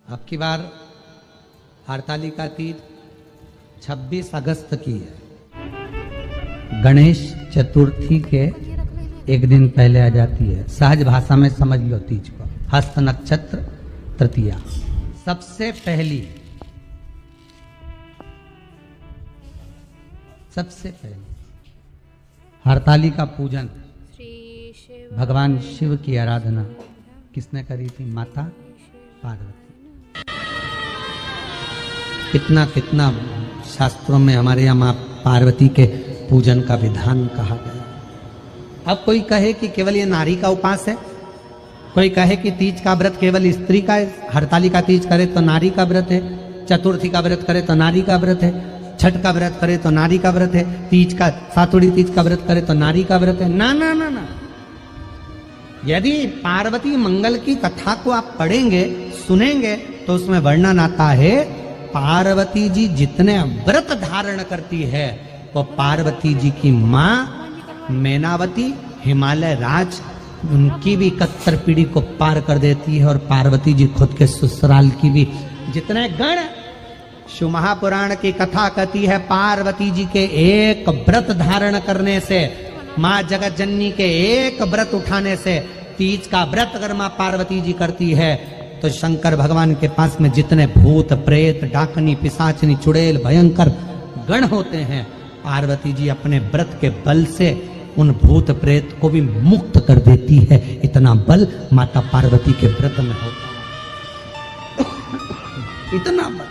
अब की बार हरतालिका तीज 26 अगस्त की है। गणेश चतुर्थी के एक दिन पहले आ जाती है। सहज भाषा में समझ लो तीज को। हस्त नक्षत्र तृतीया सबसे पहली हरतालिका पूजन भगवान शिव की आराधना किसने करी थी? माता पार्वती। कितना कितना शास्त्रों में हमारे यहाँ माँ पार्वती के पूजन का विधान कहा गया। अब कोई कहे कि केवल ये नारी का उपास है, कोई कहे कि तीज का व्रत केवल स्त्री का है, हरतालिका तीज करे तो नारी का व्रत है, चतुर्थी का व्रत करे तो नारी का व्रत है, छठ का व्रत करे तो नारी का व्रत है, तीज का सातुड़ी तीज का व्रत करे तो नारी का व्रत है। ना ना ना ना, यदि पार्वती मंगल की कथा को आप पढ़ेंगे सुनेंगे तो उसमें वर्णन आता है पार्वती जी जितने व्रत धारण करती है वो पार्वती जी की माँ मैनावती हिमालय राज उनकी भी 71 पीढ़ी को पार कर देती है। और पार्वती जी खुद के ससुराल की भी जितने गण शिव महापुराण की कथा कहती है पार्वती जी के एक व्रत धारण करने से, माँ जगत जननी के एक व्रत उठाने से, तीज का व्रत अगर माँ पार्वती जी करती है तो शंकर भगवान के पास में जितने भूत प्रेत डाकनी पिशाचनी चुड़ैल भयंकर गण होते हैं पार्वती जी अपने व्रत के बल से उन भूत प्रेत को भी मुक्त कर देती है। इतना बल माता पार्वती के व्रत में होता है। इतना बल।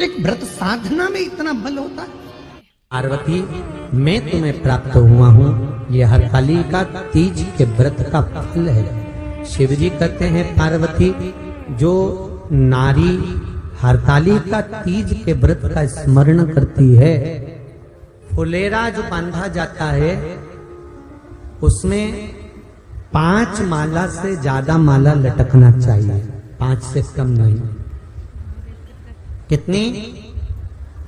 एक व्रत साधना में इतना बल होता है। पार्वती मैं तुम्हें प्राप्त हुआ हूँ, ये हरतालिका तीज के व्रत का फल है। शिव जी कहते हैं पार्वती जो नारी हरतालिका तीज के व्रत का स्मरण करती है, फुलेरा जो बांधा जाता है उसमें 5 माला से ज्यादा माला लटकना चाहिए, 5 से कम नहीं। कितनी?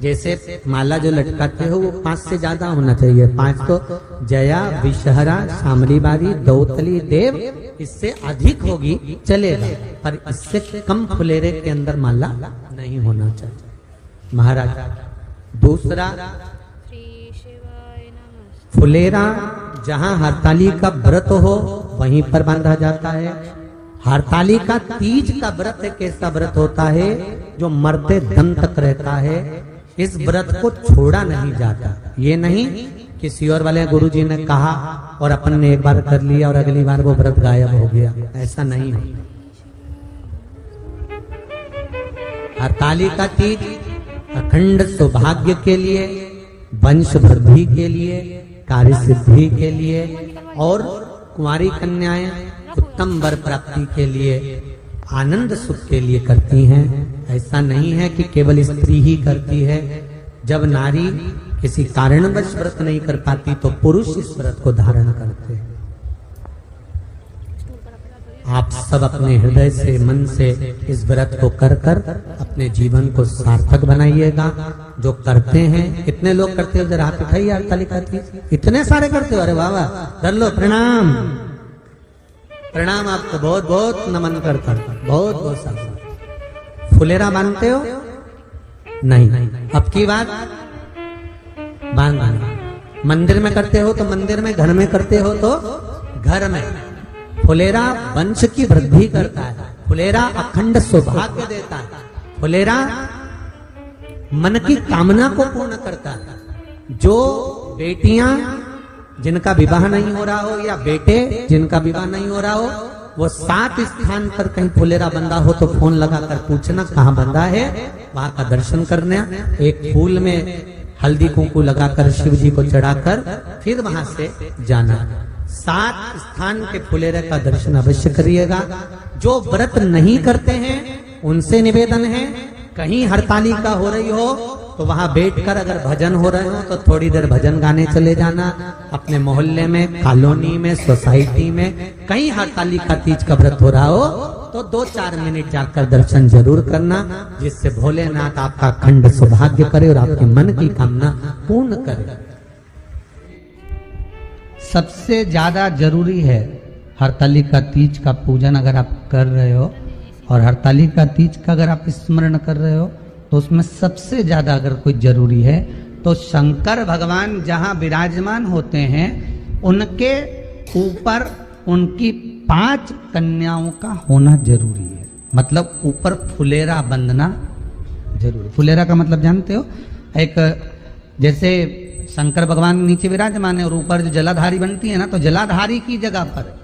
जैसे माला जो लटकाते हो वो 5 से ज्यादा होना चाहिए। 5 तो जया विषहरा शामली बारी दौतली देव, इससे अधिक होगी चलेगा, पर इससे कम फुलेरे के अंदर माला नहीं होना चाहिए महाराज। दूसरा फुलेरा जहां हरतालिका व्रत हो वहीं पर बांधा जाता है। हरतालिका तीज का व्रत एक ऐसा व्रत होता है जो मरते दम तक रहता है। इस व्रत को छोड़ा नहीं जाता। ये नहीं किसी और वाले गुरुजी ने कहा और अपन ने एक बार कर लिया और अगली बार वो व्रत गायब हो गया, ऐसा नहीं है। हरतालिका तीज अखंड सौभाग्य के लिए, वंश वृद्धि के लिए, कार्य सिद्धि के लिए और कुंवारी कन्याएं उत्तम वर प्राप्ति के लिए, आनंद सुख के लिए करती हैं। ऐसा नहीं है कि केवल स्त्री ही करती है। जब नारी किसी कारणवश व्रत नहीं कर पाती तो पुरुष इस व्रत को धारण करते हैं। आप सब अपने हृदय से मन से इस व्रत को कर कर अपने जीवन को सार्थक बनाइएगा। जो करते हैं, कितने लोग करते हो जरा हाथ उठाइए। हरतालिका तीज इतने सारे करते हो? अरे वाह वाह, कर लो, प्रणाम प्रणाम, आपको बहुत बहुत नमन करता हूं, बहुत बहुत सारा। फुलेरा बांधते हो? नहीं। अब की बात बांधना। मंदिर में करते हो तो मंदिर में, घर में करते हो तो घर में। फुलेरा वंश की वृद्धि करता है, फुलेरा अखंड सौभाग्य देता है, फुलेरा मन की कामना को पूर्ण करता है। जो बेटियां जिनका विवाह नहीं हो रहा हो या बेटे जिनका विवाह नहीं हो रहा हो, वो 7 स्थान पर कहीं फुलेरा बंधा हो तो फोन लगाकर पूछना कहाँ बंधा है, वहां का दर्शन करना। एक फूल में हल्दी कुंकू लगाकर शिव जी को चढ़ाकर फिर वहां से जाना। 7 स्थान के फुलेरे का दर्शन अवश्य करिएगा। जो व्रत नहीं करते हैं उनसे निवेदन है, कहीं हरतालिका हो रही हो तो वहां बैठकर अगर भजन हो रहे हो तो थोड़ी देर भजन गाने चले जाना। अपने मोहल्ले में, कॉलोनी में, सोसाइटी में कहीं हरतालिका तीज का व्रत हो रहा हो तो 2-4 मिनट जाकर दर्शन जरूर करना, जिससे भोलेनाथ आपका अखंड सौभाग्य करे और आपके मन की कामना पूर्ण करे। सबसे ज्यादा जरूरी है हरतालिका तीज का पूजन अगर आप कर रहे हो और हरतालिका तीज का अगर आप स्मरण कर रहे हो तो उसमें सबसे ज्यादा अगर कोई जरूरी है तो शंकर भगवान जहां विराजमान होते हैं उनके ऊपर उनकी 5 कन्याओं का होना जरूरी है। मतलब ऊपर फुलेरा बंधना जरूरी। फुलेरा का मतलब जानते हो? एक जैसे शंकर भगवान नीचे विराजमान है और ऊपर जो जलाधारी बनती है ना, तो जलाधारी की जगह पर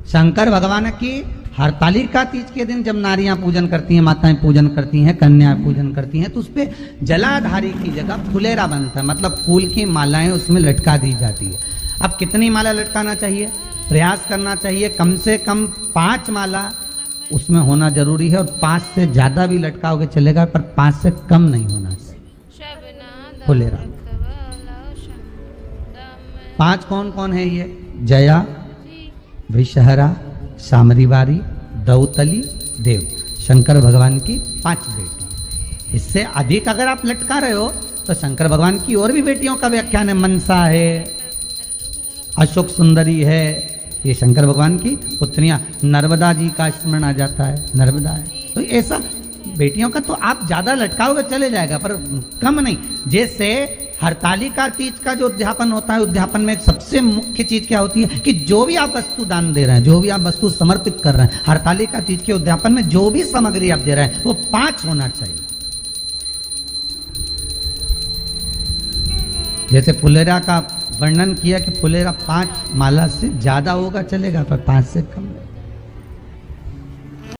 शंकर भगवान की हरतालिका तीज के दिन जब नारियां पूजन करती हैं, माताएं पूजन करती हैं, कन्याएं पूजन करती हैं, तो उस पर जलाधारी की जगह फुलेरा बनता है। मतलब फूल की मालाएं उसमें लटका दी जाती है। अब कितनी माला लटकाना चाहिए? प्रयास करना चाहिए कम से कम 5 माला उसमें होना जरूरी है, और 5 से ज्यादा भी लटकाओगे चलेगा, पर 5 से कम नहीं होना चाहिए फुलेरा। 5 कौन कौन है ये? जया, विषहरा, सामरीवारी, दौतली, देव। शंकर भगवान की 5 बेटी। इससे अधिक अगर आप लटका रहे हो तो शंकर भगवान की और भी बेटियों का व्याख्यान है। मनसा है, अशोक सुंदरी है, ये शंकर भगवान की पुत्रियां। नर्मदा जी का स्मरण आ जाता है, नर्मदा है। तो ऐसा बेटियों का तो आप ज्यादा लटकाओगे चले जाएगा, पर कम नहीं। जैसे हरतालिका तीज का जो उद्यापन होता है, उद्यापन में सबसे मुख्य चीज क्या होती है कि जो भी आप वस्तु दान दे रहे हैं, जो भी आप वस्तु समर्पित कर रहे हैं, हरतालिका तीज के उद्यापन में जो भी सामग्री आप दे रहे हैं वो 5 होना चाहिए। जैसे फुलेरा का वर्णन किया कि फुलेरा 5 माला से ज्यादा होगा चलेगा, पर 5 से कम।